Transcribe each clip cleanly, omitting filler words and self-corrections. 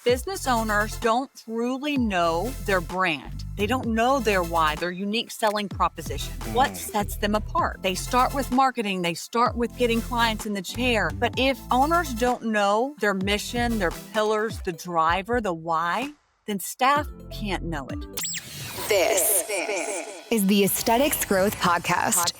Business owners don't truly know their brand. They don't know their why, their unique selling proposition. What sets them apart? They start with marketing. They start with getting clients in the chair. But if owners don't know their mission, their pillars, the driver, the why, then staff can't know it. This is the Aesthetics Growth Podcast.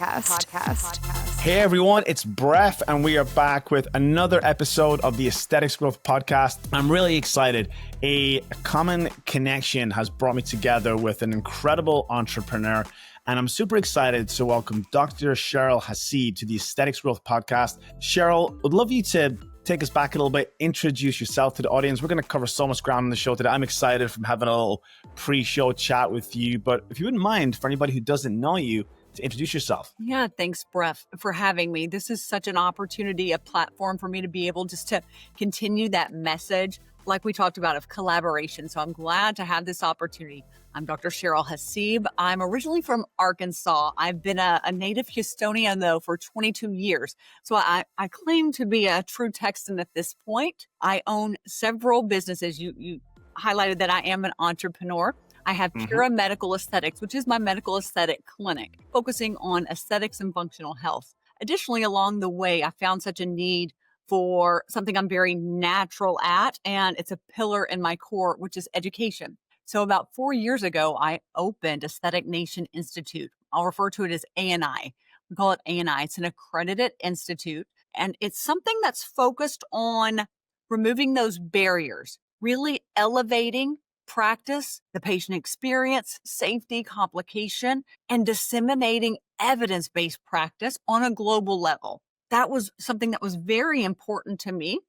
Hey everyone, it's Bref, and we are back with another episode of the Aesthetics Growth Podcast. I'm really excited. A common connection has brought me together with an incredible entrepreneur, and I'm super excited to welcome Dr. Cheryl Haseeb to the Aesthetics Growth Podcast. Cheryl, would love you to take us back a little bit, introduce yourself to the audience. We're going to cover so much ground on the show today. I'm excited from having a little pre-show chat with you, but if you wouldn't mind, for anybody who doesn't know you, to introduce yourself. Yeah, thanks, Bref, for having me. This is such an opportunity, a platform for me to be able just to continue that message, like we talked about, of collaboration. So I'm glad to have this opportunity. I'm Dr. Cheryl Haseeb. I'm originally from Arkansas. I've been a native Houstonian, though, for 22 years. So I claim to be a true Texan at this point. I own several businesses. You highlighted that I am an entrepreneur. I have Pura Medical Aesthetics, which is my medical aesthetic clinic, focusing on aesthetics and functional health. Additionally, along the way, I found such a need for something I'm very natural at, and it's a pillar in my core, which is education. So about 4 years ago, I opened Aesthetic Nation Institute. I'll refer to it as ANI. We call it ANI. It's an accredited institute, and it's something that's focused on removing those barriers, really elevating practice, the patient experience, safety, complication, and disseminating evidence-based practice on a global level. That was something that was very important to me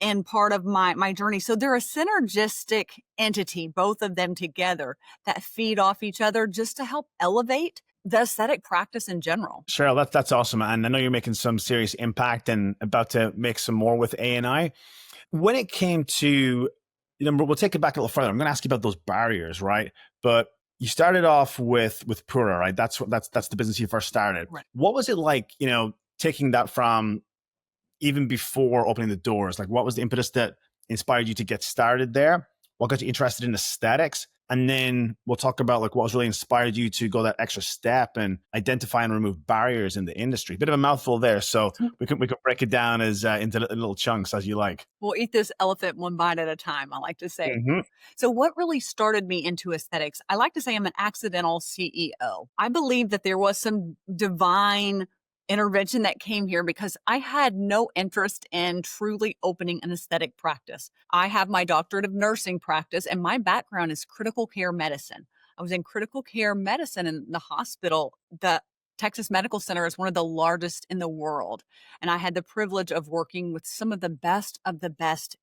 and part of my journey. So they're a synergistic entity, both of them together, that feed off each other just to help elevate the aesthetic practice in general. Cheryl, that's awesome. And I know you're making some serious impact and about to make some more with ANI. When it came to, we'll take it back a little further. I'm going to ask you about those barriers, right? But you started off with Pura, right? That's the business you first started. Right. What was it like, taking that from even before opening the doors? Like, what was the impetus that inspired you to get started there? What got you interested in aesthetics? And then we'll talk about like what was really inspired you to go that extra step and identify and remove barriers in the industry. Bit of a mouthful there, so we could break it down as into little chunks as you like. We'll eat this elephant one bite at a time, I like to say. So what really started me into aesthetics? I like to say I'm an accidental CEO. I believe that there was some divine intervention that came here because I had no interest in truly opening an aesthetic practice. I have my doctorate of nursing practice, and my background is critical care medicine. I was in critical care medicine in the hospital. The Texas Medical Center is one of the largest in the world. And I had the privilege of working with some of the best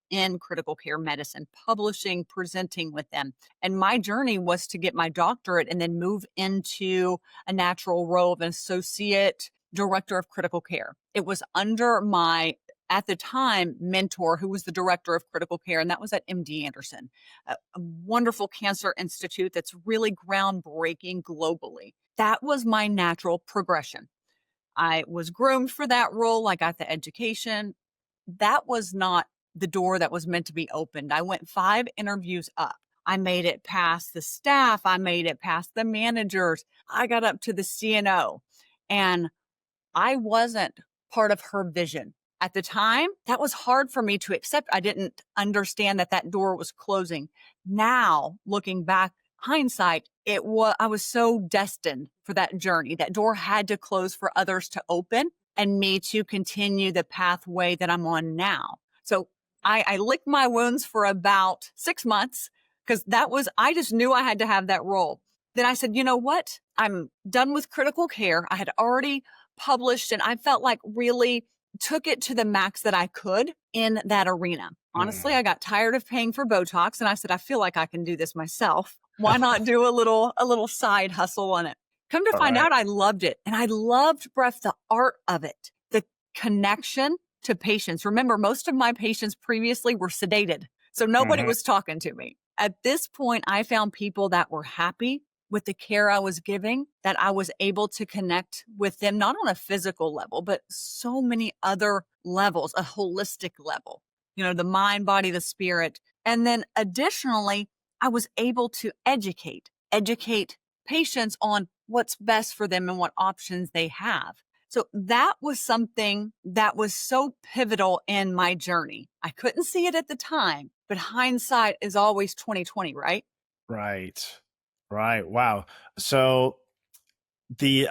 in critical care medicine, publishing, presenting with them. And my journey was to get my doctorate and then move into a natural role of an associate director of critical care. It was under my, at the time, mentor, who was the director of critical care, and that was at MD Anderson, a wonderful cancer institute that's really groundbreaking globally. That was my natural progression. I was groomed for that role. I got the education. That was not the door that was meant to be opened. I went 5 interviews up. I made it past the staff. I made it past the managers. I got up to the CNO, and I wasn't part of her vision. At the time, that was hard for me to accept. I didn't understand that door was closing. Now, looking back, hindsight, I was so destined for that journey. That door had to close for others to open and me to continue the pathway that I'm on now. So I licked my wounds for about 6 months because I just knew I had to have that role. Then I said, you know what? I'm done with critical care. I had already published, and I felt like really took it to the max that I could in that arena. Honestly, I got tired of paying for Botox, and I said, I feel like I can do this myself. Why not do a little side hustle on it? Come to find out, I loved it. And I loved, Bref, the art of it, the connection to patients. Remember, most of my patients previously were sedated, so nobody was talking to me. At this point, I found people that were happy with the care I was giving, that I was able to connect with them, not on a physical level, but so many other levels, a holistic level. The mind, body, the spirit, And then additionally, I was able to educate patients on what's best for them and what options they have. So that was something that was so pivotal in my journey. I couldn't see it at the time, but hindsight is always 2020, right? Right. Right. Wow. So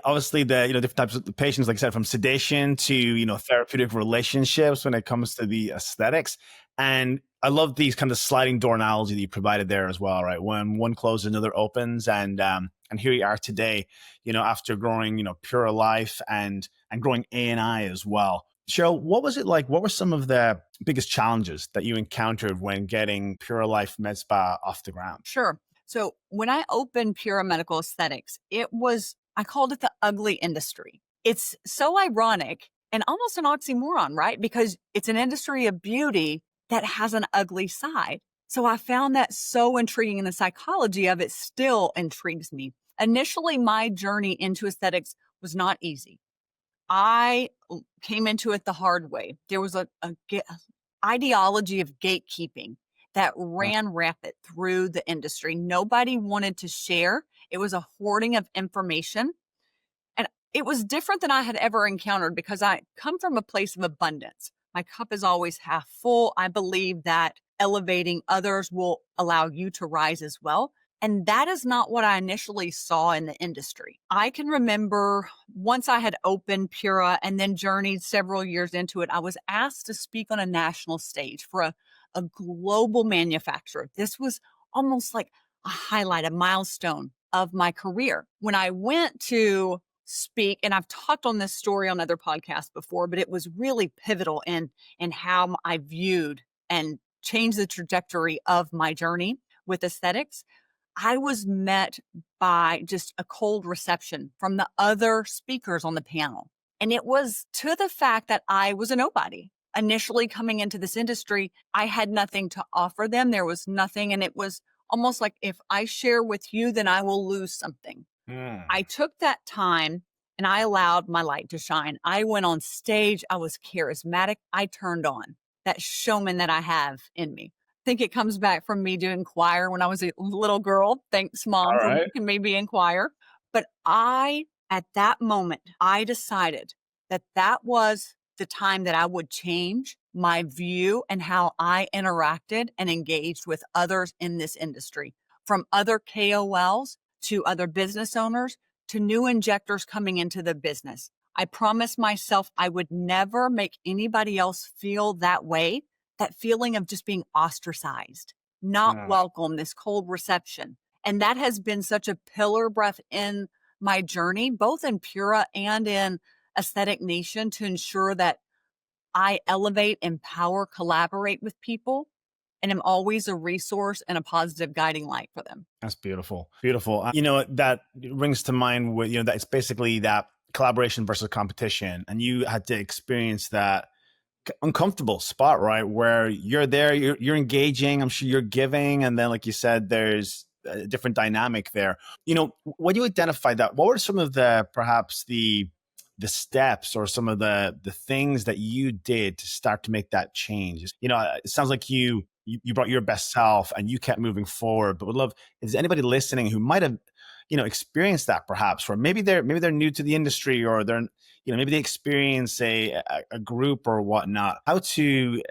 obviously the different types of patients, like I said, from sedation to therapeutic relationships when it comes to the aesthetics. And I love these kind of sliding door analogy that you provided there as well, right? When one closes, another opens, and here you are today, after growing, Pure Life and growing ANI as well. Cheryl, what was it like? What were some of the biggest challenges that you encountered when getting Pure Life Med Spa off the ground? Sure. So when I opened Pura Medical Aesthetics, I called it the ugly industry. It's so ironic and almost an oxymoron, right? Because it's an industry of beauty that has an ugly side. So I found that so intriguing, and the psychology of it still intrigues me. Initially, my journey into aesthetics was not easy. I came into it the hard way. There was a ideology of gatekeeping that ran rampant through the industry. Nobody wanted to share. It was a hoarding of information. And it was different than I had ever encountered because I come from a place of abundance. My cup is always half full. I believe that elevating others will allow you to rise as well. And that is not what I initially saw in the industry. I can remember once I had opened Pura and then journeyed several years into it, I was asked to speak on a national stage for a global manufacturer. This was almost like a highlight, a milestone of my career. When I went to speak, and I've talked on this story on other podcasts before, but it was really pivotal in how I viewed and changed the trajectory of my journey with aesthetics. I was met by just a cold reception from the other speakers on the panel. And it was to the fact that I was a nobody. Initially coming into this industry, I had nothing to offer them. There was nothing. And it was almost like, if I share with you, then I will lose something. I took that time and I allowed my light to shine. I went on stage. I was charismatic. I turned on that showman that I have in me. I think it comes back from me doing choir when I was a little girl. Thanks, Mom, All for right. making me be in choir. But at that moment, I decided that that was the time that I would change my view and how I interacted and engaged with others in this industry, from other KOLs to other business owners to new injectors coming into the business. I promised myself I would never make anybody else feel that way, that feeling of just being ostracized, not welcome, this cold reception. And that has been such a pillar breath in my journey, both in Pura and in Aesthetic Nation, to ensure that I elevate, empower, collaborate with people, and am always a resource and a positive guiding light for them. That's beautiful. Beautiful. That rings to mind with, that it's basically that collaboration versus competition. And you had to experience that uncomfortable spot, right? Where you're there, you're engaging, I'm sure you're giving. And then, like you said, there's a different dynamic there. When you identified that, what were some of perhaps the steps or some of the things that you did to start to make that change? It sounds like you brought your best self and you kept moving forward, but would love, is anybody listening who might have, experienced that perhaps, or maybe they're new to the industry, or they're, maybe they experience a group or whatnot, how to,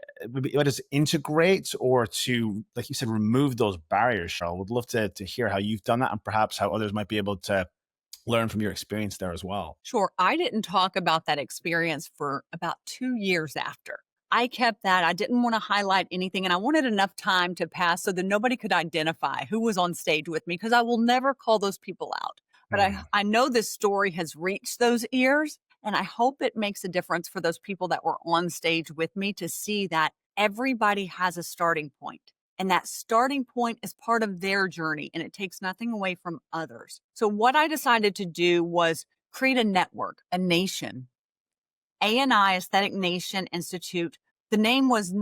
what is integrate or to, like you said, remove those barriers, Cheryl? Would love to hear how you've done that and perhaps how others might be able to learn from your experience there as well. Sure. I didn't talk about that experience for about 2 years after. I kept that. I didn't want to highlight anything, and I wanted enough time to pass so that nobody could identify who was on stage with me, because I will never call those people out. But I know this story has reached those ears, and I hope it makes a difference for those people that were on stage with me to see that everybody has a starting point. And that starting point is part of their journey, and it takes nothing away from others. So what I decided to do was create a network, a nation. ANI, Aesthetic Nation Institute. The name was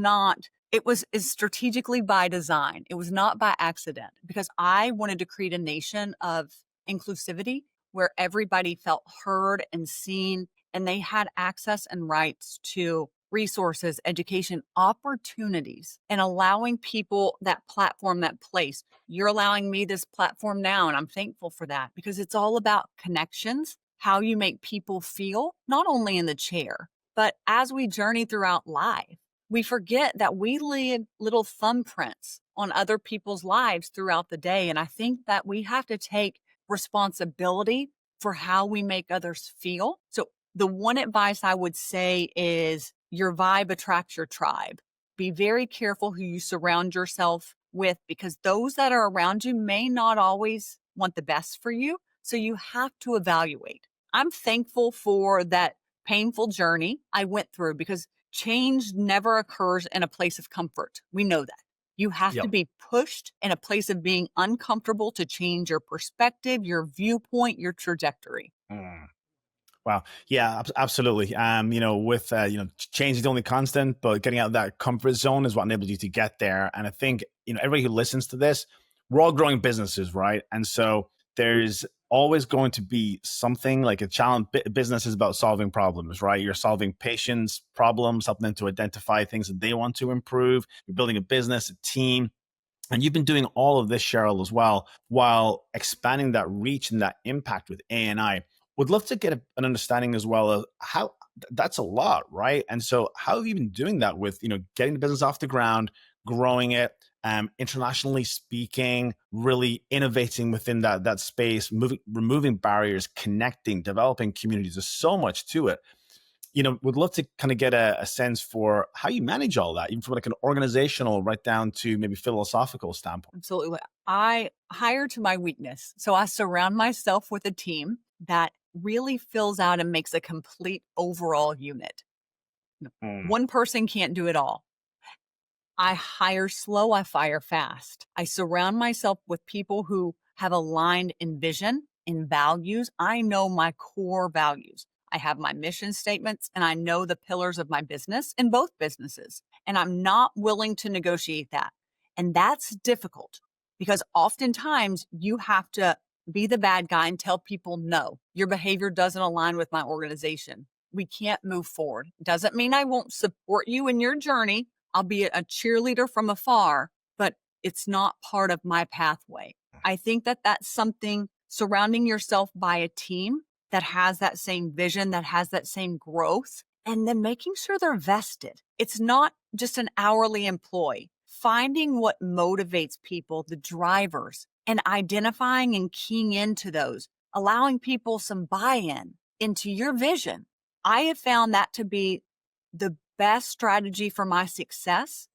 is strategically by design. It was not by accident, because I wanted to create a nation of inclusivity where everybody felt heard and seen, and they had access and rights to resources, education, opportunities, and allowing people that platform, that place. You're allowing me this platform now, and I'm thankful for that because it's all about connections, how you make people feel, not only in the chair, but as we journey throughout life. We forget that we leave little thumbprints on other people's lives throughout the day. And I think that we have to take responsibility for how we make others feel. So the one advice I would say is your vibe attracts your tribe. Be very careful who you surround yourself with because those that are around you may not always want the best for you. So you have to evaluate. I'm thankful for that painful journey I went through because change never occurs in a place of comfort. We know that. You have to Yep. be pushed in a place of being uncomfortable to change your perspective, your viewpoint, your trajectory. Mm. Wow. Yeah, absolutely. With change is the only constant, but getting out of that comfort zone is what enables you to get there. And I think, everybody who listens to this, we're all growing businesses, right? And so there's always going to be something like a challenge. Business is about solving problems, right? You're solving patients' problems, helping them to identify things that they want to improve. You're building a business, a team. And you've been doing all of this, Cheryl, as well, while expanding that reach and that impact with ANI. Would love to get an understanding as well of how that's a lot, right? And so how have you been doing that with, getting the business off the ground, growing it, internationally speaking, really innovating within that space, removing barriers, connecting, developing communities. There's so much to it. Would love to kind of get a sense for how you manage all that, even from like an organizational right down to maybe philosophical standpoint. Absolutely. I hire to my weakness. So I surround myself with a team that really fills out and makes a complete overall unit. Mm. One person can't do it all. I hire slow, I fire fast. I surround myself with people who have aligned in vision, in values. I know my core values. I have my mission statements and I know the pillars of my business in both businesses. And I'm not willing to negotiate that. And that's difficult because oftentimes you have to be the bad guy and tell people, no, your behavior doesn't align with my organization. We can't move forward. Doesn't mean I won't support you in your journey. I'll be a cheerleader from afar, but it's not part of my pathway. I think that that's something surrounding yourself by a team that has that same vision, that has that same growth, and then making sure they're vested. It's not just an hourly employee. Finding what motivates people, the drivers, and identifying and keying into those, allowing people some buy-in into your vision. I have found that to be the best strategy for my success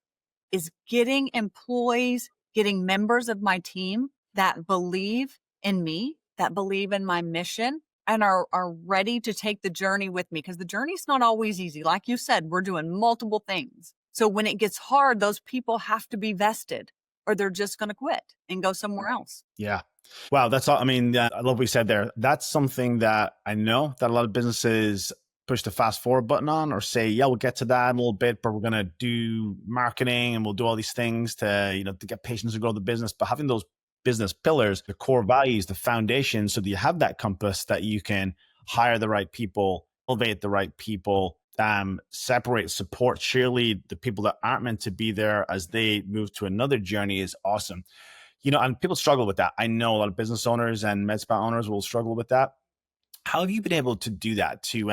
is getting employees, getting members of my team that believe in me, that believe in my mission, and are ready to take the journey with me. Because the journey's not always easy. Like you said, we're doing multiple things. So when it gets hard, those people have to be vested or they're just going to quit and go somewhere else. Yeah. Wow. That's all. I mean, I love what you said there. That's something that I know that a lot of businesses push the fast forward button on or say, yeah, we'll get to that in a little bit, but we're going to do marketing and we'll do all these things to get patients to grow the business. But having those business pillars, the core values, the foundation, so that you have that compass that you can hire the right people, elevate the right people, separate, support, cheerlead the people that aren't meant to be there as they move to another journey is awesome. And people struggle with that. I know a lot of business owners and med spa owners will struggle with that. How have you been able to do that to,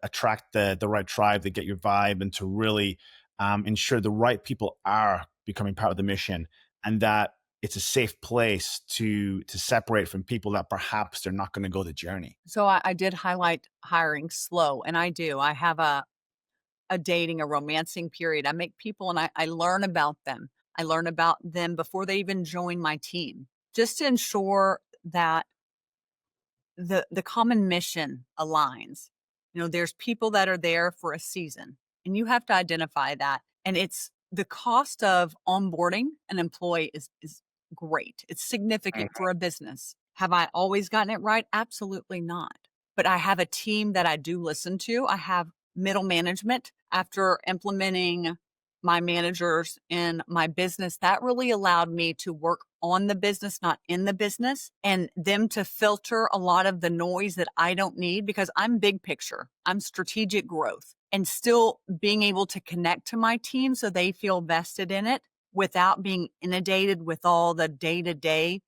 attract the right tribe, to get your vibe and to really ensure the right people are becoming part of the mission and that it's a safe place to separate from people that perhaps they're not going to go the journey? So I did highlight hiring slow, and I do. I have a dating, a romancing period. I make people and I learn about them. I learn about them before they even join my team, just to ensure that the common mission aligns. There's people that are there for a season and you have to identify that. And it's the cost of onboarding an employee is great. It's significant for a business. Have I always gotten it right? Absolutely not. But I have a team that I do listen to. I have middle management after implementing my managers in my business. That really allowed me to work on the business, not in the business, and them to filter a lot of the noise that I don't need because I'm big picture. I'm strategic growth. and still being able to connect to my team so they feel vested in it without being inundated with all the day-to-day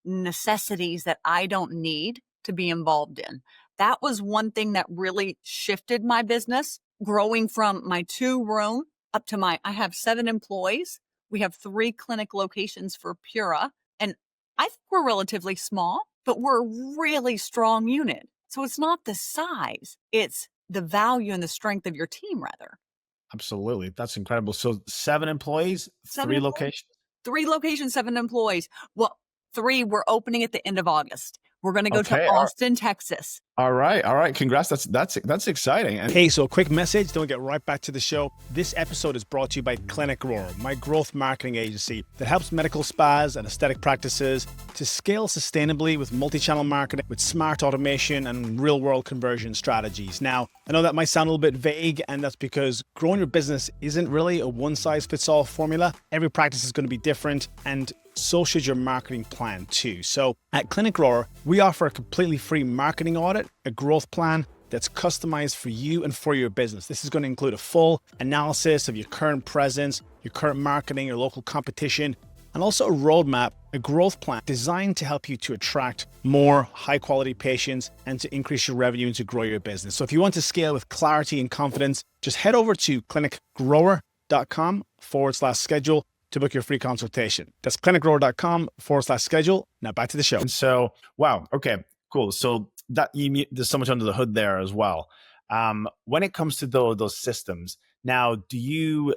necessities that I don't need to be involved in. That was one thing that really shifted my business, growing from my 2-room up to I have 7 employees. We have 3 clinic locations for Pura, and I think we're relatively small, but we're a really strong unit. So it's not the size, it's the value and the strength of your team, rather. Absolutely. That's incredible. So 7 employees, 7 3 employees, locations. 3 locations, 7 employees. Well, 3 we're opening at the end of August. We're going to go to Okay. Austin, Texas. All right. Congrats. That's exciting. Hey, so a quick message, then we'll get right back to the show. This episode is brought to you by ClinicGrower, my growth marketing agency that helps medical spas and aesthetic practices to scale sustainably with multi-channel marketing, with smart automation and real-world conversion strategies. Now, I know that might sound a little bit vague, and that's because growing your business isn't really a one-size-fits-all formula. Every practice is going to be different, and so should your marketing plan too. So at ClinicGrower, we offer a completely free marketing audit, a growth plan that's customized for you and for your business. This is going to include a full analysis of your current presence, your current marketing, your local competition, and also a roadmap, a growth plan designed to help you to attract more high quality patients and to increase your revenue and to grow your business. So if you want to scale with clarity and confidence, just head over to clinicgrower.com/schedule to book your free consultation. That's clinicgrower.com/schedule. Now back to the show. And so, wow. Okay, cool. So there's so much under the hood there as well. When it comes to those systems, now, do you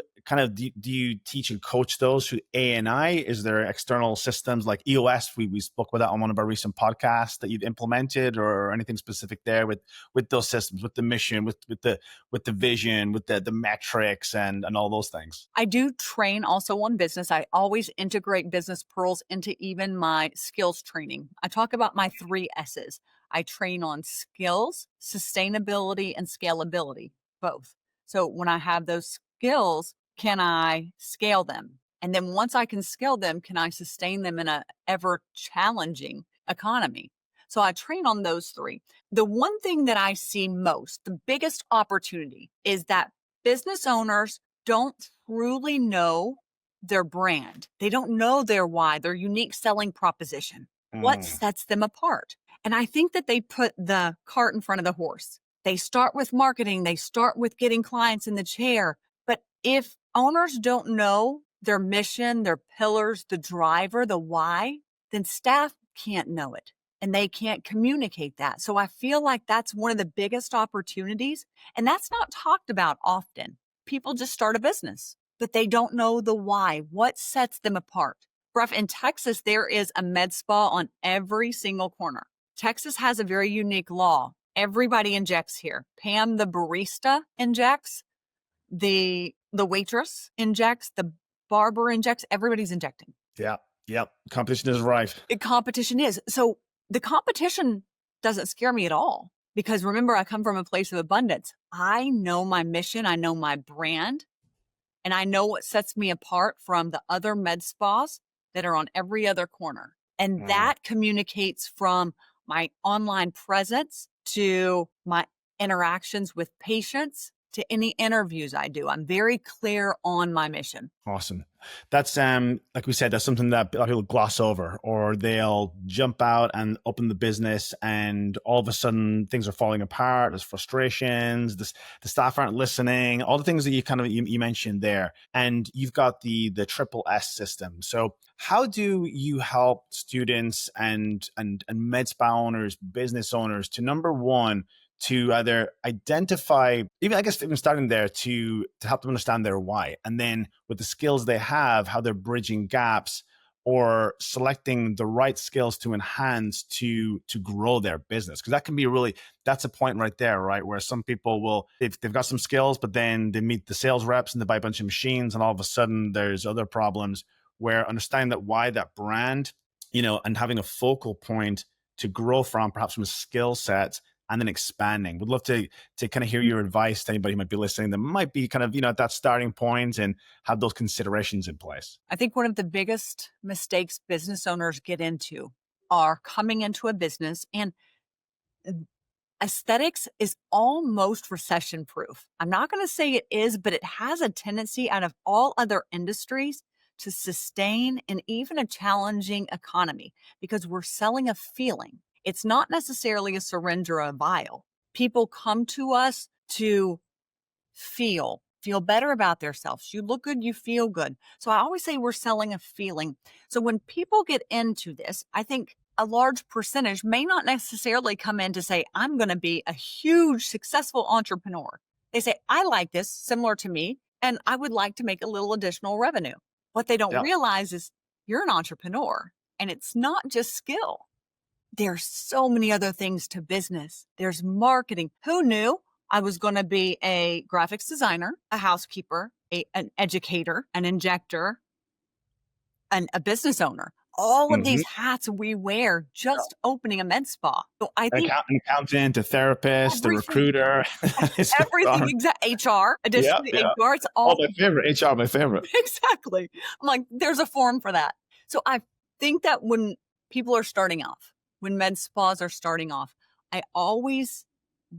teach and coach those through ANI? Is there external systems like EOS? We spoke about that on one of our recent podcasts that you've implemented, or anything specific there with those systems, with the mission, with the vision, with the metrics and all those things? I do train also on business. I always integrate business pearls into even my skills training. I talk about my 3 S's. I train on skills, sustainability, and scalability, both. So when I have those skills, can I scale them? And then once I can scale them, can I sustain them in a ever challenging economy? So I train on those 3. The one thing that I see most, the biggest opportunity, is that business owners don't truly know their brand. They don't know their why, their unique selling proposition. What sets them apart? And I think that they put the cart in front of the horse. They start with marketing. They start with getting clients in the chair. But if owners don't know their mission, their pillars, the driver, the why, then staff can't know it and they can't communicate that. So I feel like that's one of the biggest opportunities. And that's not talked about often. People just start a business, but they don't know the why. What sets them apart? Bruff, in Texas, there is a med spa on every single corner. Texas has a very unique law. Everybody injects here. Pam, the barista, injects. The waitress injects. The barber injects. Everybody's injecting. Yeah. Yep. Competition is rife. Competition is. So the competition doesn't scare me at all, because remember, I come from a place of abundance. I know my mission. I know my brand. And I know what sets me apart from the other med spas that are on every other corner. And that communicates from my online presence to my interactions with patients to any interviews I do. I'm very clear on my mission. Awesome. That's like we said, that's something that a lot of people gloss over, or they'll jump out and open the business and all of a sudden things are falling apart. There's frustrations, the staff aren't listening, all the things that you mentioned there. And you've got the triple S system. So how do you help students and med spa owners, business owners to, number one, to either identify, even starting there, to help them understand their why, and then with the skills they have, how they're bridging gaps or selecting the right skills to enhance to grow their business? Because that can be that's a point right there, right? Where some people they've got some skills, but then they meet the sales reps and they buy a bunch of machines, and all of a sudden there's other problems, where understanding that why, that brand, and having a focal point to grow from, perhaps from a skill set, and then expanding. Would love to kind of hear your advice to anybody who might be listening that might be kind of, at that starting point and have those considerations in place. I think one of the biggest mistakes business owners get into are coming into a business, and aesthetics is almost recession proof. I'm not going to say it is, but it has a tendency out of all other industries to sustain in even a challenging economy because we're selling a feeling. It's not necessarily a syringe or a vial. People come to us to feel better about themselves. You look good, you feel good. So I always say we're selling a feeling. So when people get into this, I think a large percentage may not necessarily come in to say, I'm going to be a huge successful entrepreneur. They say, I like this, similar to me, and I would like to make a little additional revenue. What they don't Yeah. realize is you're an entrepreneur and it's not just skill. There's so many other things to business. There's marketing. Who knew I was going to be a graphics designer, a housekeeper, an educator, an injector, and a business owner? All of these hats we wear just opening a med spa. So I think An accountant, a therapist, a everything, recruiter. everything, HR, Yeah, additionally, yeah. HR, it's Oh, all my favorite. HR, my favorite. exactly. I'm like, there's a form for that. So I think that when people are starting off, when med spas are starting off, I always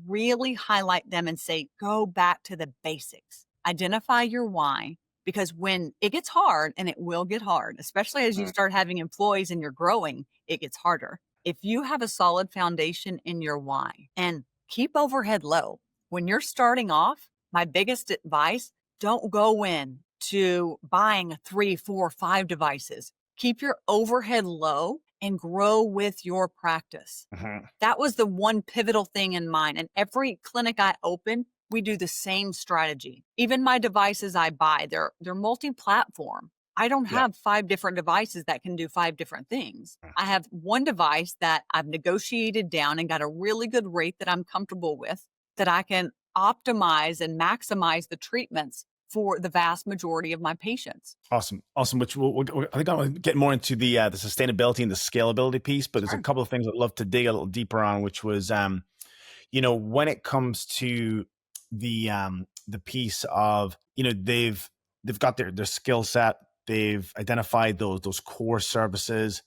really highlight them and say, go back to the basics. Identify your why, because when it gets hard, and it will get hard, especially as you start having employees and you're growing, it gets harder. If you have a solid foundation in your why and keep overhead low, when you're starting off, my biggest advice, don't go in to buying 3, 4, 5 devices. Keep your overhead low and grow with your practice. That was the one pivotal thing in mind. And every clinic I open, we do the same strategy. Even my devices I buy, they're multi-platform. I don't have 5 different devices that can do 5 different things. I have one device that I've negotiated down and got a really good rate that I'm comfortable with, that I can optimize and maximize the treatments for the vast majority of my patients. Awesome. Which I think I'll get more into the sustainability and the scalability piece, but there's a couple of things I'd love to dig a little deeper on, which was, when it comes to the piece of, they've got their skill set, they've identified those core services.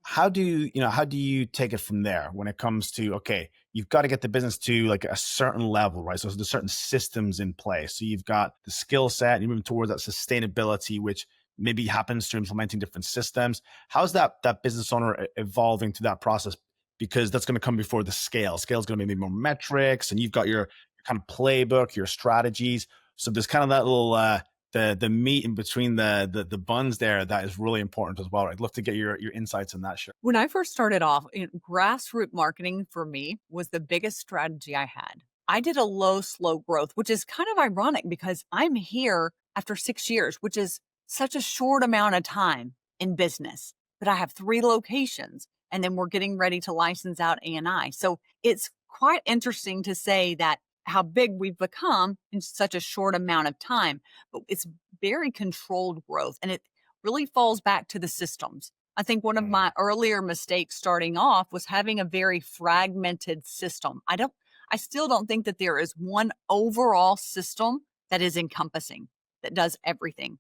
How do you take it from there when it comes to, okay, you've got to get the business to like a certain level, right? So there's certain systems in place. So you've got the skill set, you're moving towards that sustainability, which maybe happens through implementing different systems. How's that business owner evolving to that process? Because that's going to come before the scale. Scale is going to be more metrics, and you've got your kind of playbook, your strategies. So there's kind of that little the meat in between the buns there that is really important as well. I'd love to get your insights on that, Cheryl. When I first started off, grassroots marketing for me was the biggest strategy I had. I did a low, slow growth, which is kind of ironic because I'm here after 6 years, which is such a short amount of time in business. But I have 3 locations, and then we're getting ready to license out A&I. So it's quite interesting to say that how big we've become in such a short amount of time, but it's very controlled growth, and it really falls back to the systems. I think one of my earlier mistakes starting off was having a very fragmented system. I still don't think that there is one overall system that is encompassing, that does everything.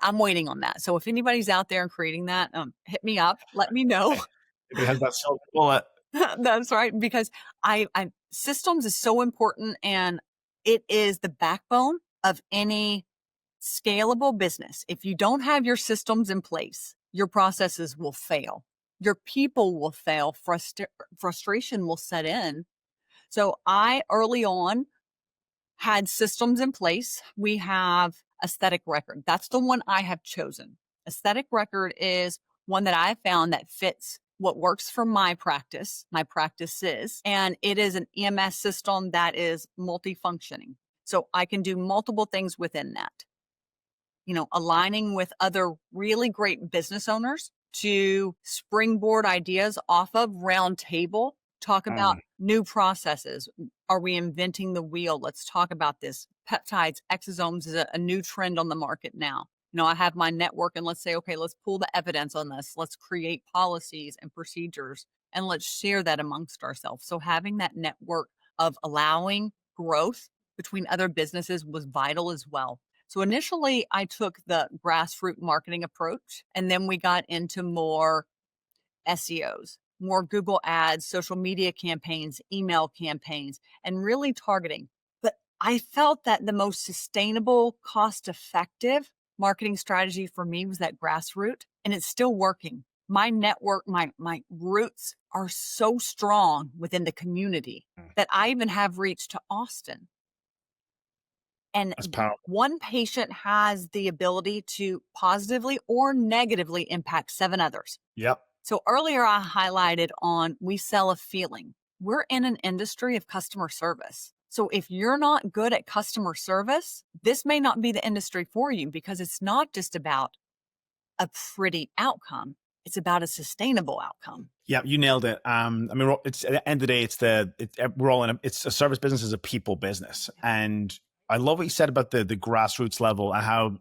I'm waiting on that. So if anybody's out there and creating that, hit me up, let me know. It has that silver bullet. That's right. Because I systems is so important, and it is the backbone of any scalable business. If you don't have your systems in place, your processes will fail. Your people will fail. Frustration will set in. So I early on had systems in place. We have aesthetic record. That's the one I have chosen. Aesthetic record is one that I found that fits what works for my practices, and it is an EMS system that is multifunctioning. So I can do multiple things within that. Aligning with other really great business owners to springboard ideas off of, round table, talk about new processes. Are we inventing the wheel? Let's talk about this. Peptides, exosomes is a new trend on the market now. I have my network, and let's say, okay, let's pull the evidence on this. Let's create policies and procedures, and let's share that amongst ourselves. So having that network of allowing growth between other businesses was vital as well. So initially I took the grassroots marketing approach, and then we got into more SEOs. more Google ads, social media campaigns, email campaigns, and really targeting. But I felt that the most sustainable, cost-effective marketing strategy for me was that grassroots, and it's still working. My network, my roots are so strong within the community that I even have reached to Austin. And That's powerful. one patient has the ability to positively or negatively impact 7 others. Yep. So earlier I highlighted on we sell a feeling. We're in an industry of customer service. So if you're not good at customer service, this may not be the industry for you, because it's not just about a pretty outcome. It's about a sustainable outcome. Yeah, you nailed it. I mean, it's at the end of the day, we're all it's a service business is a people business. And I love what you said about the grassroots level and how,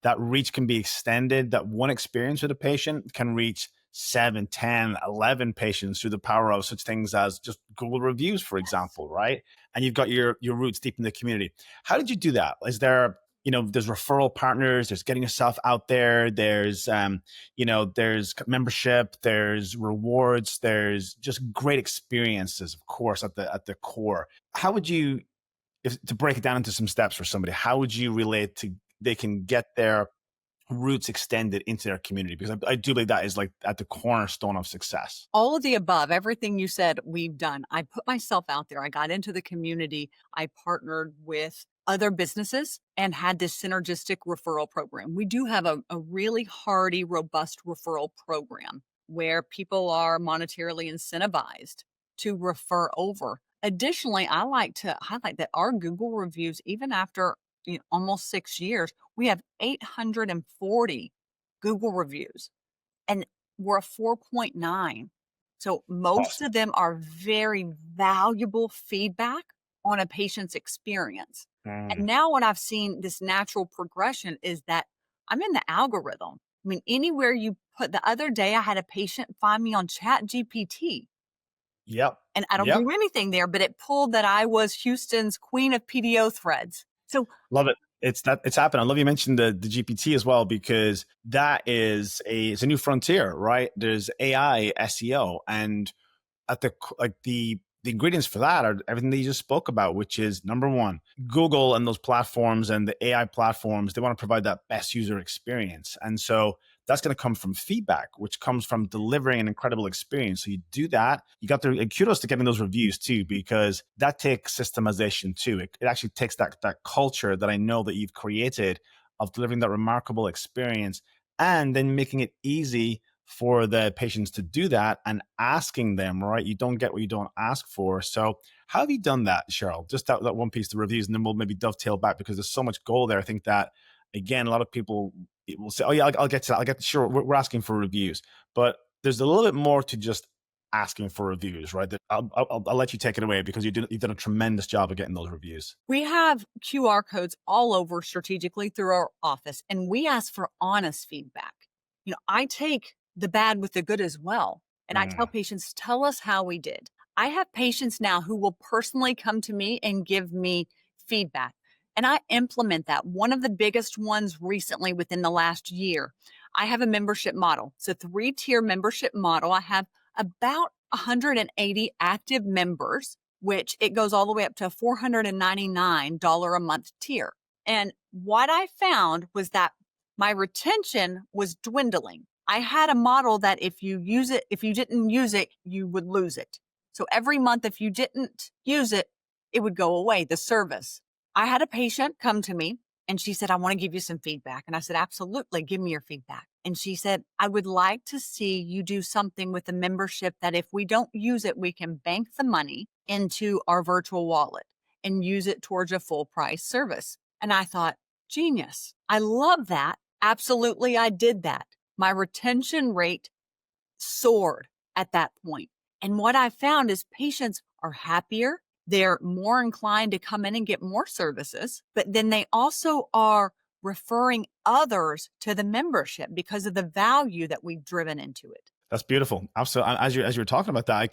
that reach can be extended, that one experience with a patient can reach 7, 10, 11 patients through the power of such things as just Google reviews, for example, right? And you've got your roots deep in the community. How did you do that? Is there, there's referral partners, there's getting yourself out there, there's, there's membership, there's rewards, there's just great experiences, of course, at the core. How would you, to break it down into some steps for somebody, how would you relate to they can get their roots extended into their community? Because I do believe that is like at the cornerstone of success. All of the above, everything you said, we've done. I put myself out there. I got into the community. I partnered with other businesses and had this synergistic referral program. We do have a really hardy, robust referral program where people are monetarily incentivized to refer over. Additionally, I like to highlight that our Google reviews, even after almost 6 years, we have 840 Google reviews, and we're a 4.9. So most Awesome. of them are very valuable feedback on a patient's experience. And now what I've seen, this natural progression, is that I'm in the algorithm. I mean, anywhere you put, the other day I had a patient find me on Chat GPT. Yep. And I don't do anything there, but it pulled that I was Houston's queen of PDO threads. So love it. It's happened. I love you mentioned the GPT as well, because that is it's a new frontier, right? There's AI SEO, and at the ingredients for that are everything that you just spoke about, which is number one, Google and those platforms and the AI platforms, they want to provide that best user experience. And so that's going to come from feedback, which comes from delivering an incredible experience. So you do that. You got and kudos to getting those reviews too, because that takes systemization too. It actually takes that culture that I know that you've created of delivering that remarkable experience and then making it easy for the patients to do that and asking them, right? You don't get what you don't ask for. So how have you done that, Cheryl? Just that one piece, the reviews, and then we'll maybe dovetail back, because there's so much gold there. I think that, again, a lot of people will say, oh yeah, I'll get to that. Sure, we're asking for reviews, but there's a little bit more to just asking for reviews, right? I'll let you take it away, because you've done a tremendous job of getting those reviews. We have QR codes all over strategically through our office, and we ask for honest feedback. I take the bad with the good as well. And I tell patients, tell us how we did. I have patients now who will personally come to me and give me feedback, and I implement that. One of the biggest ones recently within the last year, I have a membership model. It's a 3-tier membership model. I have about 180 active members, which it goes all the way up to a $499 a month tier. And what I found was that my retention was dwindling. I had a model that if you didn't use it, you would lose it. So every month, if you didn't use it, it would go away, the service. I had a patient come to me and she said, I want to give you some feedback. And I said, absolutely, give me your feedback. And she said, I would like to see you do something with the membership that if we don't use it, we can bank the money into our virtual wallet and use it towards a full price service. And I thought, genius. I love that. Absolutely, I did that. My retention rate soared at that point. And what I found is patients are happier. They're more inclined to come in and get more services, but then they also are referring others to the membership because of the value that we've driven into it. That's beautiful. Also, as you're talking about that,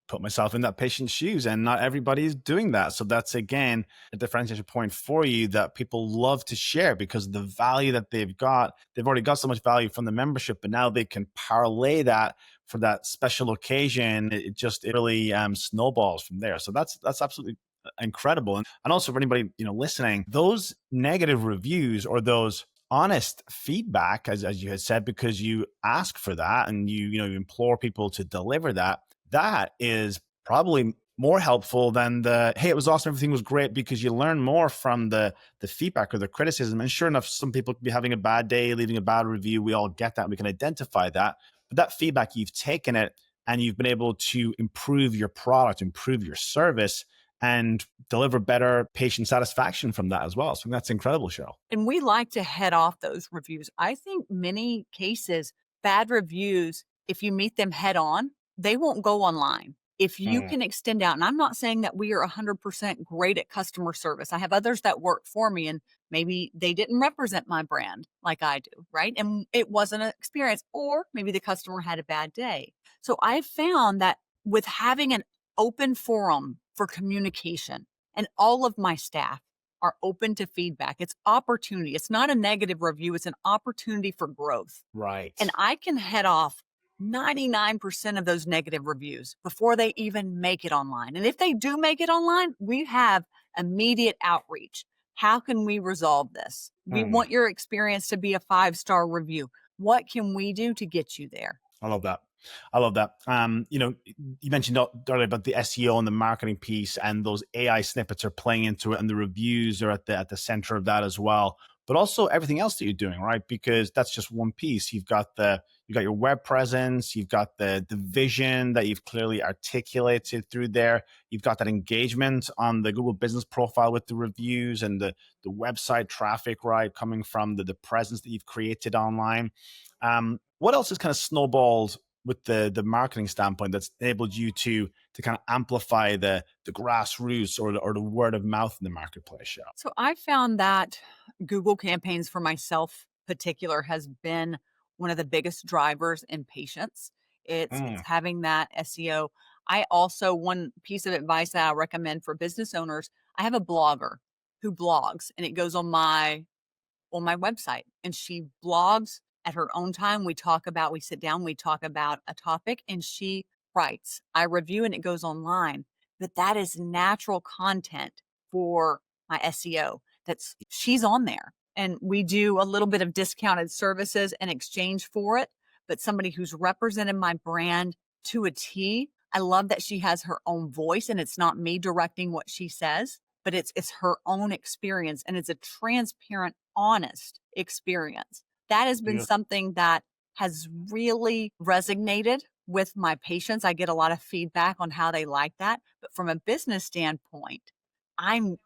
put myself in that patient's shoes, and not everybody is doing that. So that's, again, a differentiation point for you that people love to share because of the value that they've got. They've already got so much value from the membership, but now they can parlay that for that special occasion. It really snowballs from there. So that's absolutely incredible. And also for anybody, listening, those negative reviews or those honest feedback, as you had said, because you ask for that and you implore people to deliver that, that is probably more helpful than the, hey, it was awesome, everything was great, because you learn more from the feedback or the criticism. And sure enough, some people could be having a bad day, leaving a bad review. We all get that. We can identify that. But that feedback, you've taken it and you've been able to improve your product, improve your service, and deliver better patient satisfaction from that as well. So that's incredible, Cheryl. And we like to head off those reviews. I think many cases, bad reviews, if you meet them head on, they won't go online. If you can extend out, and I'm not saying that we are 100% great at customer service. I have others that work for me and maybe they didn't represent my brand like I do, right? And it wasn't an experience, or maybe the customer had a bad day. So I found that with having an open forum for communication, and all of my staff are open to feedback. It's opportunity. It's not a negative review. It's an opportunity for growth. Right. And I can head off 99% of those negative reviews before they even make it online. And if they do make it online, we have immediate outreach. How can we resolve this? We want your experience to be a 5-star review. What can we do to get you there? I love that. I love that. You mentioned earlier about the SEO and the marketing piece, and those AI snippets are playing into it, and the reviews are at the center of that as well. But also everything else that you're doing, right? Because that's just one piece. You've got your web presence, you've got the vision that you've clearly articulated through there. You've got that engagement on the Google Business Profile with the reviews and the website traffic, right, coming from the presence that you've created online. What else has kind of snowballed with the marketing standpoint that's enabled you to kind of amplify the grassroots or the word of mouth in the marketplace, Cheryl? So I found that Google campaigns for myself particular has been one of the biggest drivers in patients. It's having that SEO. I also, one piece of advice that I recommend for business owners, I have a blogger who blogs, and it goes on my website, and she blogs at her own time. We sit down, we talk about a topic, and she writes. I review, and it goes online. But that is natural content for my SEO. She's on there, and we do a little bit of discounted services in exchange for it. But somebody who's represented my brand to a T. I love that she has her own voice, and it's not me directing what she says, but it's her own experience, and it's a transparent, honest experience. That has been something that has really resonated with my patients. I get a lot of feedback on how they like that. But from a business standpoint, I'm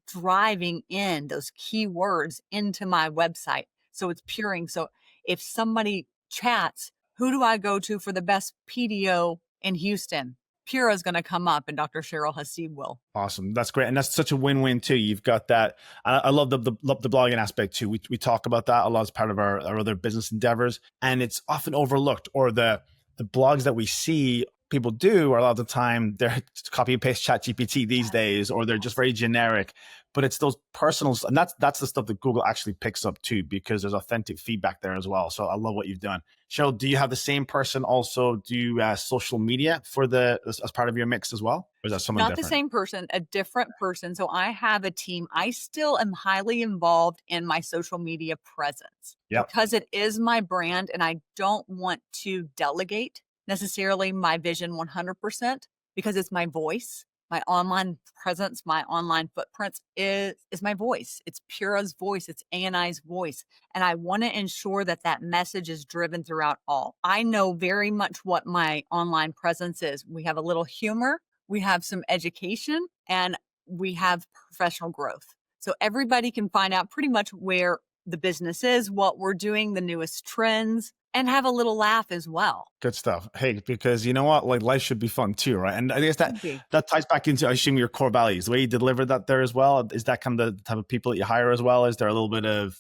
driving in those keywords into my website. So it's puring. So if somebody chats, who do I go to for the best PDO in Houston? Pura is going to come up, and Dr. Cheryl Haseeb will. Awesome. That's great. And that's such a win-win too. You've got that. I love the blogging aspect too. We talk about that a lot as part of our other business endeavors, and it's often overlooked, or the blogs that we see people do are a lot of the time they're copy and paste ChatGPT these days, or they're just very generic. But it's those personals, and that's the stuff that Google actually picks up too, because there's authentic feedback there as well. So I love what you've done. Cheryl, do you have the same person also do social media as part of your mix as well? Or is that someone different? Not the same person, a different person. So I have a team. I still am highly involved in my social media presence because it is my brand, and I don't want to delegate necessarily my vision 100%, because it's my voice. My online presence, my online footprints is my voice. It's Pura's voice. It's ANI's voice. And I want to ensure that message is driven throughout all. I know very much what my online presence is. We have a little humor, we have some education, and we have professional growth. So everybody can find out pretty much where the business is, what we're doing, the newest trends, and have a little laugh as well. Good stuff. Hey, because you know what? Like, life should be fun too, right? And I guess that ties back into, I assume, your core values, the way you deliver that there as well. Is that kind of the type of people that you hire as well? Is there a little bit of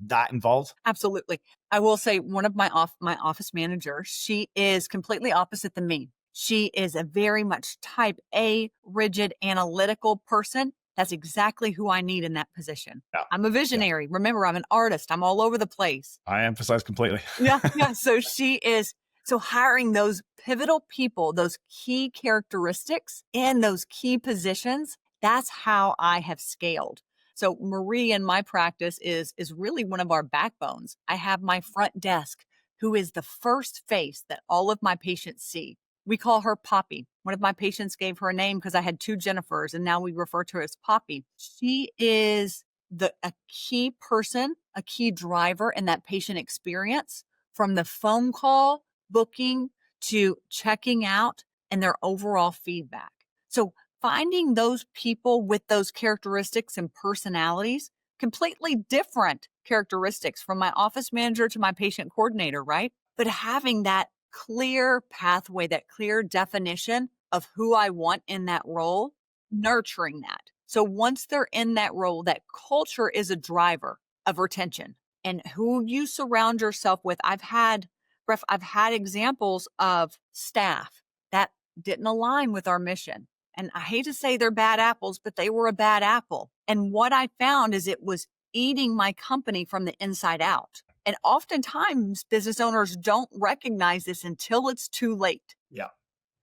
that involved? Absolutely. I will say one of my office managers, she is completely opposite than me. She is a very much type A, rigid, analytical person. That's exactly who I need in that position. Yeah. I'm a visionary. Remember, I'm an artist. I'm all over the place. I emphasize completely. Yeah. So hiring those pivotal people, those key characteristics in those key positions, that's how I have scaled. So Marie in my practice is really one of our backbones. I have my front desk, who is the first face that all of my patients see. We call her Poppy. One of my patients gave her a name because I had two Jennifers, and now we refer to her as Poppy. She is a key person, a key driver in that patient experience, from the phone call, booking, to checking out, and their overall feedback. So finding those people with those characteristics and personalities, completely different characteristics from my office manager to my patient coordinator, right? But having that clear pathway, that clear definition of who I want in that role, nurturing that. So once they're in that role, that culture is a driver of retention, and who you surround yourself with. I've had examples of staff that didn't align with our mission. And I hate to say they're bad apples, but they were a bad apple. And what I found is it was eating my company from the inside out. And oftentimes business owners don't recognize this until it's too late. Yeah.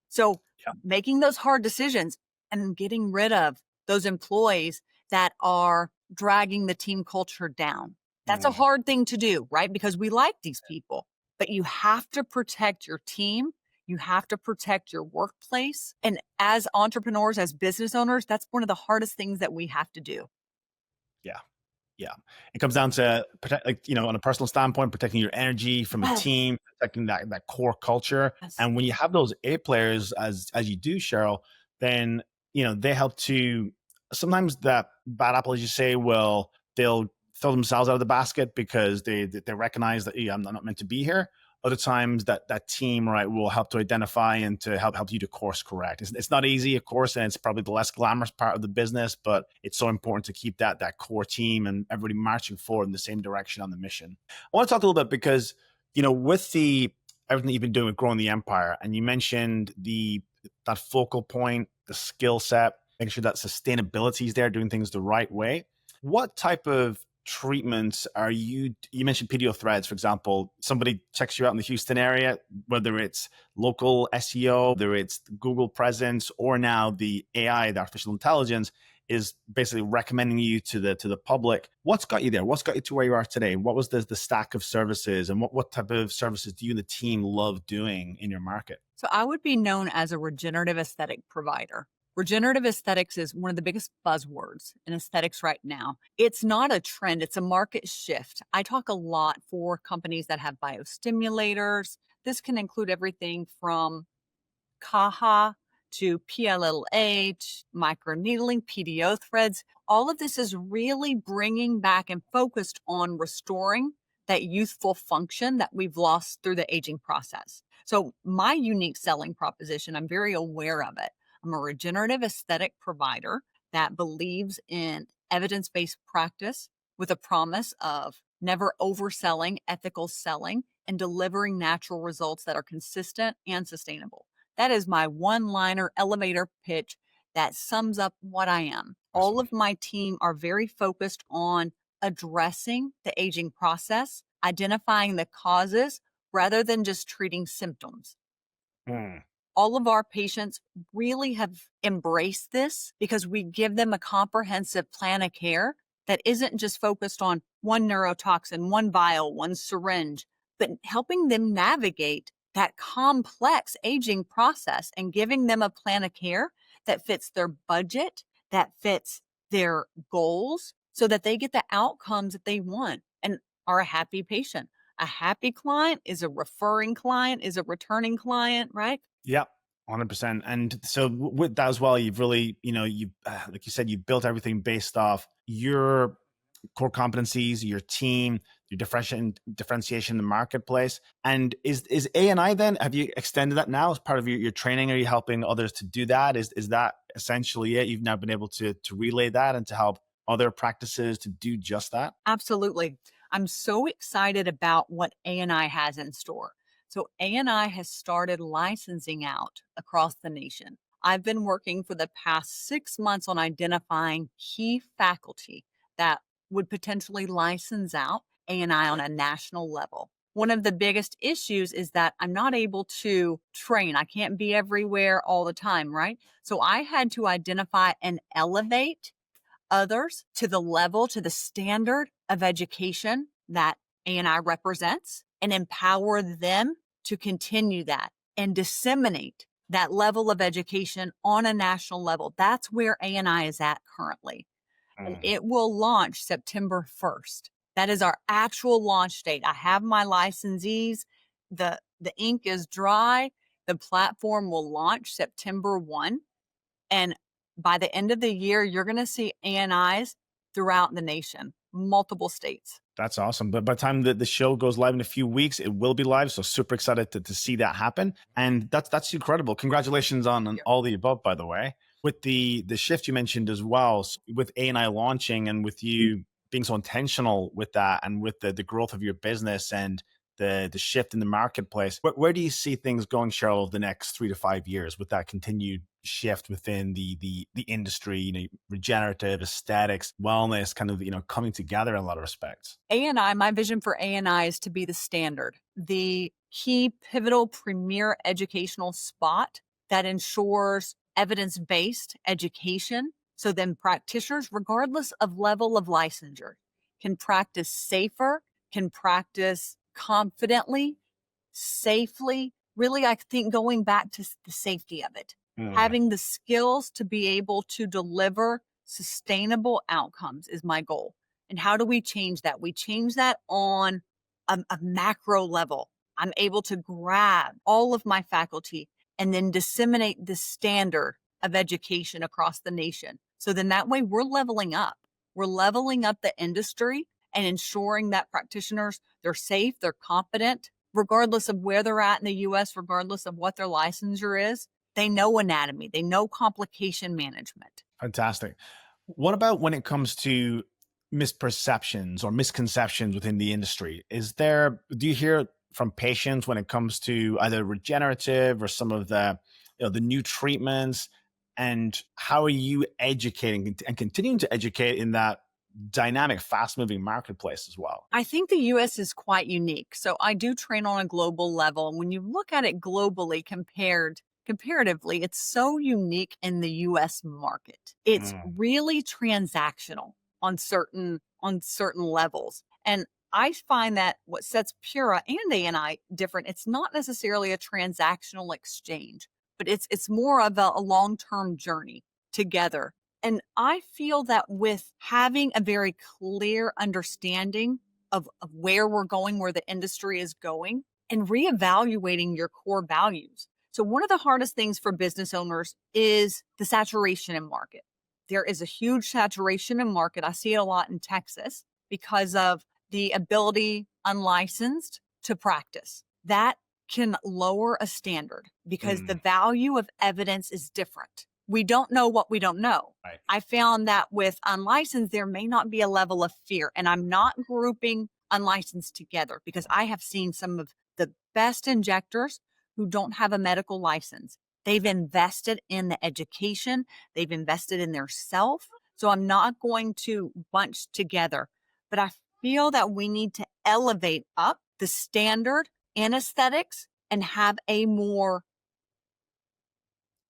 So Yeah. making those hard decisions and getting rid of those employees that are dragging the team culture down. That's a hard thing to do, right? Because we like these people, but you have to protect your team. You have to protect your workplace. And as entrepreneurs, as business owners, that's one of the hardest things that we have to do. Yeah. Yeah. It comes down to protect, on a personal standpoint, protecting your energy from a team, protecting that core culture. Yes. And when you have those A players, as you do, Cheryl, then, they help to, sometimes that bad apple, as you say, they'll throw themselves out of the basket because they recognize that I'm not meant to be here. Other times that team, right, will help to identify and to help you to course correct. It's not easy, of course, and it's probably the less glamorous part of the business, but it's so important to keep that core team and everybody marching forward in the same direction on the mission. I want to talk a little bit because, with everything that you've been doing with growing the empire, and you mentioned that focal point, the skill set, making sure that sustainability is there, doing things the right way. What type of treatments are you mentioned PDO threads, for example. Somebody checks you out in the Houston area, whether it's local SEO, whether it's Google presence, or now the AI, the artificial intelligence, is basically recommending you to the public. What's got you there? What's got you to where you are today? What was the stack of services, and what type of services do you and the team love doing in your market? So I would be known as a regenerative aesthetic provider. Regenerative aesthetics is one of the biggest buzzwords in aesthetics right now. It's not a trend, it's a market shift. I talk a lot for companies that have biostimulators. This can include everything from CAHA to PLLA, microneedling, PDO threads. All of this is really bringing back and focused on restoring that youthful function that we've lost through the aging process. So my unique selling proposition, I'm very aware of it. I'm a regenerative aesthetic provider that believes in evidence-based practice with a promise of never overselling, ethical selling, and delivering natural results that are consistent and sustainable. That is my one-liner elevator pitch that sums up what I am. All of my team are very focused on addressing the aging process, identifying the causes rather than just treating symptoms. All of our patients really have embraced this because we give them a comprehensive plan of care that isn't just focused on one neurotoxin, one vial, one syringe, but helping them navigate that complex aging process and giving them a plan of care that fits their budget, that fits their goals, so that they get the outcomes that they want and are a happy patient. A happy client is a referring client, is a returning client, right? Yep. 100%. And so with that as well, you've really, like you said, you've built everything based off your core competencies, your team, your differentiation in the marketplace. And is A&I then, have you extended that now as part of your training? Are you helping others to do that? Is that essentially it? You've now been able to relay that and to help other practices to do just that? Absolutely. I'm so excited about what A&I has in store. So ANI has started licensing out across the nation. I've been working for the past 6 months on identifying key faculty that would potentially license out ANI on a national level. One of the biggest issues is that I'm not able to train. I can't be everywhere all the time, right? So I had to identify and elevate others to the level, to the standard of education that ANI represents and empower them to continue that and disseminate that level of education on a national level. That's where ANI is at currently. And it will launch September 1st. That is our actual launch date. I have my licensees. The ink is dry. The platform will launch September 1. And by the end of the year, you're going to see ANIs throughout the nation, multiple states. That's awesome. But by the time the show goes live in a few weeks, it will be live. So super excited to see that happen. And that's incredible. Congratulations on all the above, by the way. With the shift you mentioned as well, with ANI launching and with you being so intentional with that and with the growth of your business and the shift in the marketplace, where do you see things going, Cheryl, over the next 3 to 5 years with that continued shift within the industry, regenerative, aesthetics, wellness, kind of, coming together in a lot of respects? ANI, my vision for ANI is to be the standard, the key pivotal premier educational spot that ensures evidence-based education. So then practitioners, regardless of level of licensure, can practice safer, can practice confidently, safely. Really, I think going back to the safety of it, having the skills to be able to deliver sustainable outcomes is my goal. And how do we change that? We change that on a macro level. I'm able to grab all of my faculty and then disseminate the standard of education across the nation. So then that way we're leveling up. We're leveling up the industry and ensuring that practitioners, they're safe, they're competent, regardless of where they're at in the US, regardless of what their licensure is. They know anatomy, they know complication management. Fantastic. What about when it comes to misperceptions or misconceptions within the industry? Do you hear from patients when it comes to either regenerative or some of the new treatments, and how are you educating and continuing to educate in that dynamic, fast moving marketplace as well? I think the US is quite unique. So I do train on a global level. When you look at it globally comparatively, it's so unique in the US market. It's really transactional on certain levels. And I find that what sets Pura and ANI different, it's not necessarily a transactional exchange, but it's more of a long-term journey together. And I feel that with having a very clear understanding of where we're going, where the industry is going, and reevaluating your core values. So one of the hardest things for business owners is the saturation in market. There is a huge saturation in market. I see it a lot in Texas because of the ability unlicensed to practice. That can lower a standard because the value of evidence is different. We don't know what we don't know. Right. I found that with unlicensed, there may not be a level of fear. And I'm not grouping unlicensed together because I have seen some of the best injectors who don't have a medical license. They've invested in the education. They've invested in their self. So I'm not going to bunch together, but I feel that we need to elevate up the standard in aesthetics and have a more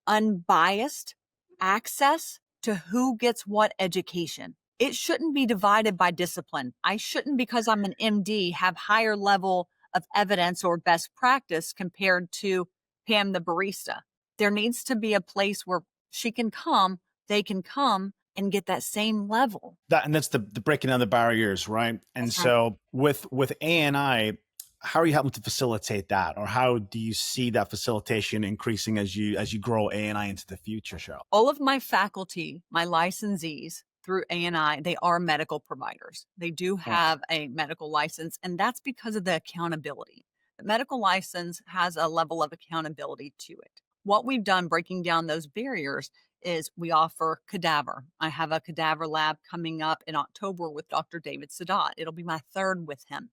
unbiased access to who gets what education. It shouldn't be divided by discipline. I shouldn't, because I'm an MD, have higher level of evidence or best practice compared to Pam the barista. There needs to be a place where they can come and get that same level. That's the breaking down the barriers, right? And That's so with ANI, how are you helping to facilitate that, or how do you see that facilitation increasing as you grow ANI into the future, Cheryl? All of my faculty, my licensees through ANI, they are medical providers. They do have a medical license, and that's because of the accountability. The medical license has a level of accountability to it. What we've done breaking down those barriers is we offer cadaver. I have a cadaver lab coming up in October with Dr. David Sadat. It'll be my third with him.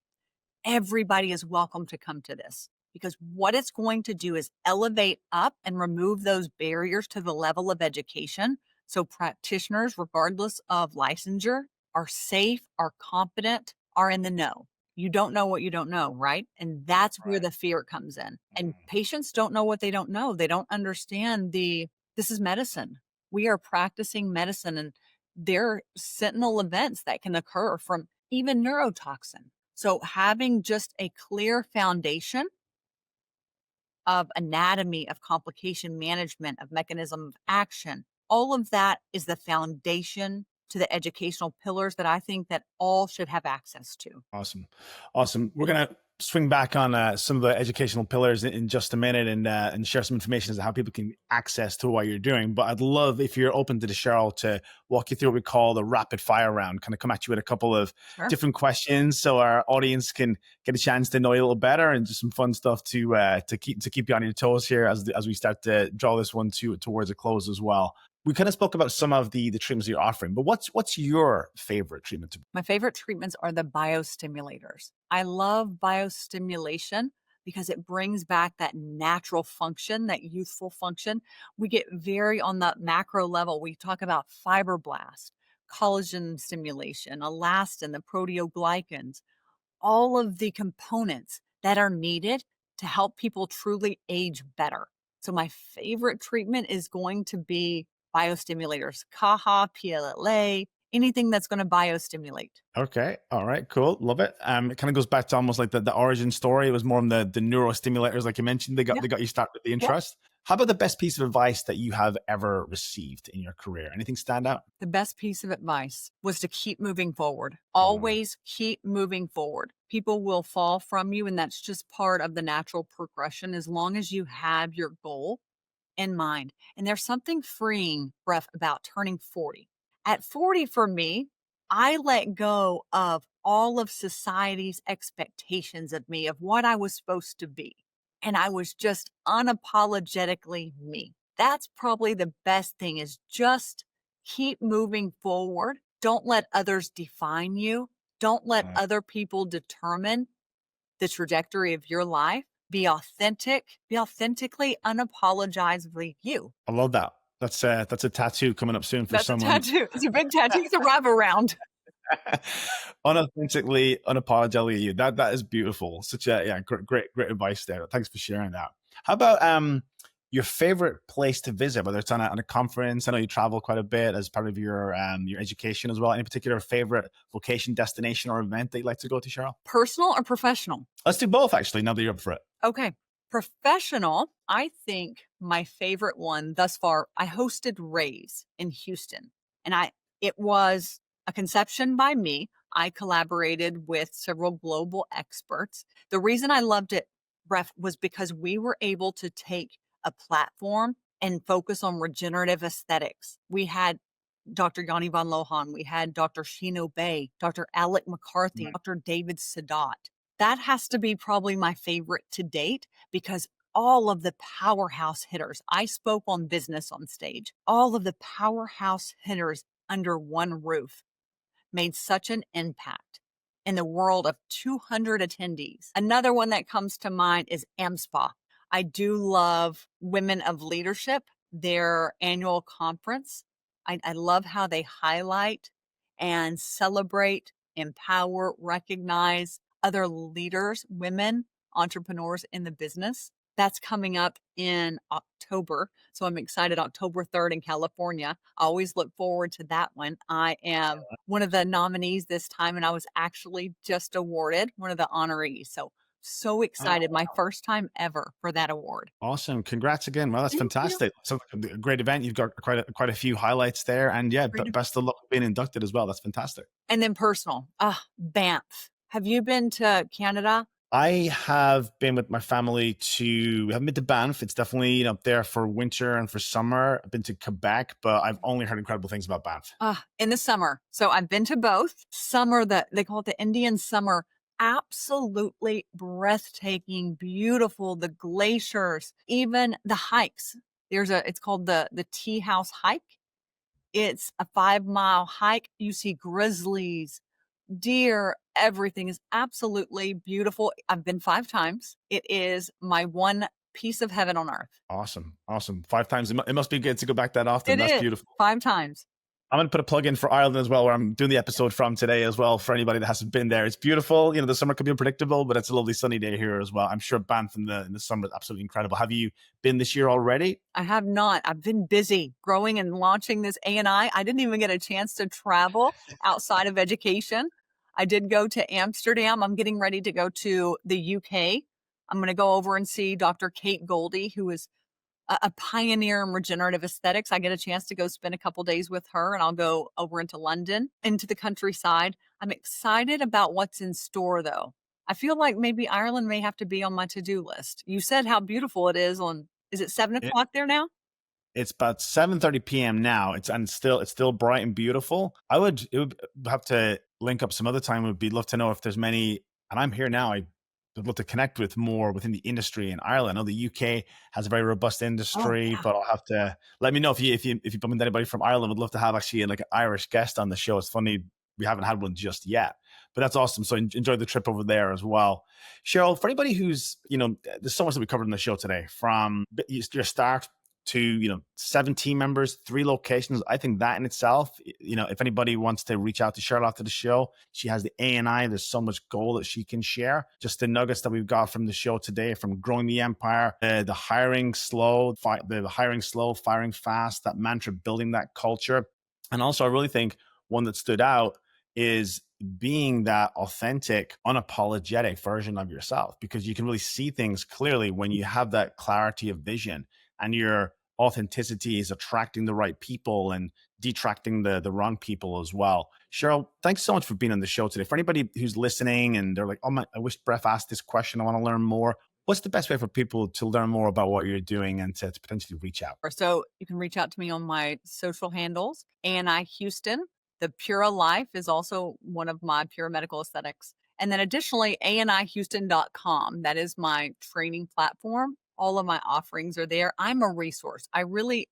Everybody is welcome to come to this. because what it's going to do is elevate up and remove those barriers to the level of education. So practitioners, regardless of licensure, are safe, are competent, are in the know. You don't know what you don't know, right? And that's where the fear comes in. And patients don't know what they don't know. They don't understand this is medicine. We are practicing medicine, and there are sentinel events that can occur from even neurotoxin. So having just a clear foundation of anatomy, of complication management, of mechanism of action, all of that is the foundation to the educational pillars that I think that all should have access to. Awesome. Awesome. We're going to swing back on some of the educational pillars in just a minute and share some information as to how people can access to what you're doing. But I'd love, if you're open to the, Cheryl, to walk you through what we call the rapid fire round, kind of come at you with a couple of different questions so our audience can get a chance to know you a little better, and just some fun stuff to keep you on your toes here as we start to draw this one towards a close as well. We kind of spoke about some of the treatments you're offering, but what's your favorite treatment? My favorite treatments are the biostimulators. I love biostimulation because it brings back that natural function, that youthful function. We get very on the macro level. We talk about fibroblast, collagen stimulation, elastin, the proteoglycans, all of the components that are needed to help people truly age better. So my favorite treatment is going to be biostimulators, CAHA, PLLA, anything that's going to biostimulate. Okay. All right. Cool. Love it. It kind of goes back to almost like the origin story. It was more on the neurostimulators, like you mentioned. They got you started with the interest. How about the best piece of advice that you have ever received in your career? Anything stand out? The best piece of advice was to keep moving forward. Always keep moving forward. People will fall from you, and that's just part of the natural progression as long as you have your goal in mind. And there's something freeing, Bref, about turning 40. At 40 for me, I let go of all of society's expectations of me, of what I was supposed to be. And I was just unapologetically me. That's probably the best thing, is just keep moving forward. Don't let others define you. Don't let other people determine the trajectory of your life. Be authentic, be authentically, unapologetically you. I love that. That's a tattoo coming up soon for someone. That's a tattoo. It's a big tattoo. It's a wrap around. Unauthentically, unapologetically you. That is beautiful. Such a great advice there. Thanks for sharing that. How about your favorite place to visit, whether it's on a conference? I know you travel quite a bit as part of your education as well. Any particular favorite location, destination, or event that you'd like to go to, Cheryl? Personal or professional? Let's do both, actually, now that you're up for it. Okay. Professional, I think my favorite one thus far, I hosted Raise in Houston, and it was a conception by me. I collaborated with several global experts. The reason I loved it, Bref, was because we were able to take a platform and focus on regenerative aesthetics. We had Dr. Yanni Van Lohan, we had Dr. Shino Bay, Dr. Alec McCarthy, Dr. David Sadat. That has to be probably my favorite to date, because all of the powerhouse hitters, I spoke on business on stage, all of the powerhouse hitters under one roof made such an impact in the world of 200 attendees. Another one that comes to mind is AMSPA. I do love Women of Leadership, their annual conference. I love how they highlight and celebrate, empower, recognize other leaders, women, entrepreneurs in the business. That's coming up in October. So I'm excited. October 3rd in California. I always look forward to that one. I am one of the nominees this time, and I was actually just awarded one of the honorees. So excited. My first time ever for that award. Awesome. Congrats again. Well, that's fantastic. Sounds like a great event. You've got quite a few highlights there. And best of luck being inducted as well. That's fantastic. And then personal. Banff. Have you been to Canada? I have been with my family we haven't been to Banff. It's definitely up there for winter and for summer. I've been to Quebec, but I've only heard incredible things about Banff. In the summer. So I've been to both. Summer, they call it the Indian summer. Absolutely breathtaking, beautiful, the glaciers, even the hikes. It's called the Tea House hike. It's a 5-mile hike. You see grizzlies, deer, everything is absolutely beautiful. I've been 5 times. It is my one piece of heaven on earth. Awesome. 5 times. It must be good to go back that often. That's beautiful. 5 times. I'm going to put a plug in for Ireland as well, where I'm doing the episode from today as well, for anybody that hasn't been there. It's beautiful. The summer can be unpredictable, but it's a lovely sunny day here as well. I'm sure Banff in the summer is absolutely incredible. Have you been this year already? I have not. I've been busy growing and launching this ANI. I didn't even get a chance to travel outside of education. I did go to Amsterdam. I'm getting ready to go to the UK. I'm going to go over and see Dr. Kate Goldie, who is a pioneer in regenerative aesthetics. I get a chance to go spend a couple days with her, and I'll go over into London, into the countryside. I'm excited about what's in store, though. I feel like maybe Ireland may have to be on my to-do list. You said how beautiful it is is it 7 o'clock there now? It's about 7:30 p.m. now. It's still bright and beautiful. It would have to link up some other time. We'd love to know if there's many, and I'm here now. I'd love to connect with more within the industry in Ireland. I know the UK has a very robust industry, but I'll have to let me know if you bump into anybody from Ireland. Would love to have actually like an Irish guest on the show. It's funny we haven't had one just yet, but that's awesome. So enjoy the trip over there as well. Cheryl, for anybody who's there's so much that we covered in the show today, from your start to 7 team members, 3 locations. I think that in itself, if anybody wants to reach out to Cheryl after the show, she has the ANI. There's so much gold that she can share. Just the nuggets that we've got from the show today, from growing the empire, the hiring slow, firing fast, that mantra, building that culture. And also, I really think one that stood out is being that authentic, unapologetic version of yourself, because you can really see things clearly when you have that clarity of vision, and your authenticity is attracting the right people and detracting the wrong people as well. Cheryl, thanks so much for being on the show today. For anybody who's listening and they're like, I wish Bref asked this question, I want to learn more. What's the best way for people to learn more about what you're doing and to potentially reach out? So you can reach out to me on my social handles, ANI Houston. The Pura Life is also one of my Pura Medical Aesthetics. And then additionally, anihouston.com. That is my training platform. All of my offerings are there. I'm a resource. I really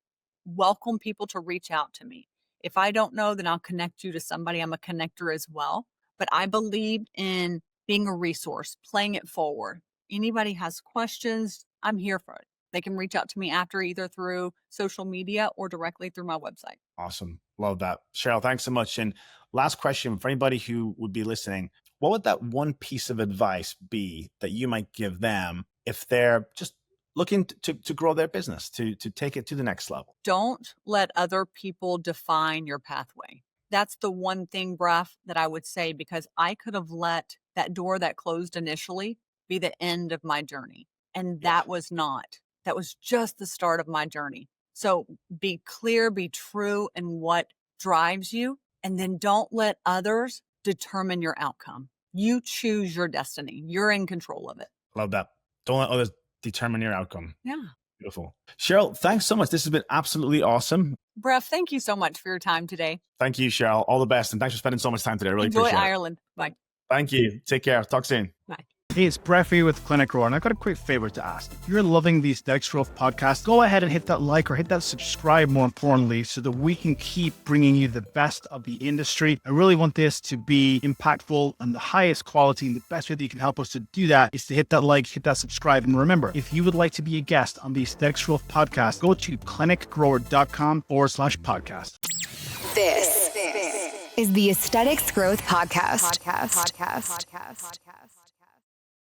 welcome people to reach out to me. If I don't know, then I'll connect you to somebody. I'm a connector as well. But I believe in being a resource, playing it forward. Anybody has questions, I'm here for it. They can reach out to me after, either through social media or directly through my website. Awesome. Love that. Cheryl, thanks so much. And last question for anybody who would be listening, what would that one piece of advice be that you might give them if they're just looking to grow their business, to take it to the next level? Don't let other people define your pathway. That's the one thing, Bref, that I would say, because I could have let that door that closed initially be the end of my journey. And that was not. That was just the start of my journey. So be clear, be true in what drives you, and then don't let others determine your outcome. You choose your destiny. You're in control of it. Love that. Don't let others determine your outcome. Yeah. Beautiful. Cheryl, thanks so much. This has been absolutely awesome. Bref, thank you so much for your time today. Thank you, Cheryl. All the best. And thanks for spending so much time today. I really appreciate it. Enjoy Ireland. Bye. Thank you. Take care. Talk soon. Bye. Hey, it's Bref here with ClinicGrower, and I've got a quick favor to ask. If you're loving the Aesthetics Growth podcast, go ahead and hit that like or hit that subscribe, more importantly, so that we can keep bringing you the best of the industry. I really want this to be impactful and the highest quality, and the best way that you can help us to do that is to hit that like, hit that subscribe. And remember, if you would like to be a guest on the Aesthetics Growth podcast, go to clinicgrower.com/podcast. This is the Aesthetics Growth Podcast.